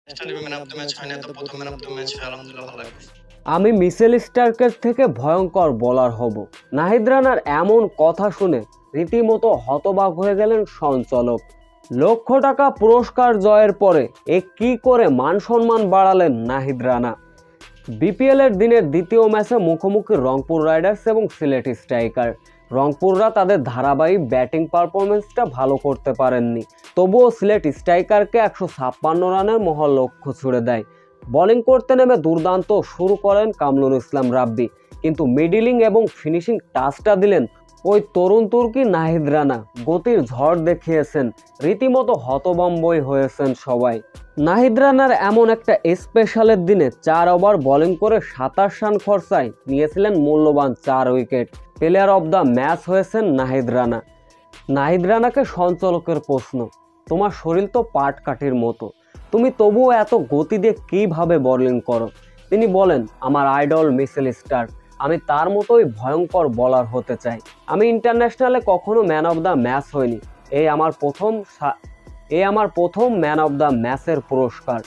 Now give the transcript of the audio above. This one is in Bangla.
National man of the match হয় না, তো প্রথম ম্যান অফ দ্য ম্যাচ হয়, আলহামদুলিল্লাহ ভালো লাগবে। আমি মিচেল স্টার্কের থেকে ভয়ঙ্কর বোলার হব। নাহিদ রানার এমন কথা শুনে রীতিমতো হতবাক হয়ে গেলেন সঞ্চালক। লক্ষ টাকা পুরস্কার জয়ের পরে কি করে মান সম্মান বাড়ালেন নাহিদ রানা। বিপিএল এর দিনের দ্বিতীয় ম্যাচে মুখোমুখি রংপুর রাইডার্স এবং সিলেট স্ট্রাইকার। রংপুররা তাদের ধারাবাহিক ব্যাটিং পারফরমেন্সটা ভালো করতে পারেননি, তবুও সিলেট স্ট্রাইকারকে 156 রানের মহা লক্ষ্য ছুড়ে দেয়। বোলিং করতে নেমে দুর্দান্ত শুরু করেন কামরুল ইসলাম রাব্বি, কিন্তু মিডলিং এবং ফিনিশিং টাচটা দিলেন ওই তরুণ তুর্কি নাহিদ রানা। গতির ঝড় দেখিয়েছেন, রীতিমতো হতভম্বই হয়েছেন সবাই। নাহিদ রানার এমন একটা স্পেশালের দিনে 4 ওভার বোলিং করে 27 রান খরচায় নিয়েছিলেন মূল্যবান 4 wicket. Player of the match হয়েছেন নাহিদ রানা। নাহিদ রানাকে সঞ্চালকের প্রশ্ন, তোমার শরীর তো পাটকাঠির মতো, তুমি তবুও এত গতি দিয়ে কীভাবে বোলিং করো? তিনি বলেন, আমার আইডল মিচেল স্টার্ক, আমি তার মতোই ভয়ঙ্কর বোলার হতে চাই। আমি ইন্টারন্যাশনালে কখনো ম্যান অব দ্য ম্যাচ হইনি, এই আমার প্রথম ম্যান অব দ্য ম্যাচের পুরস্কার।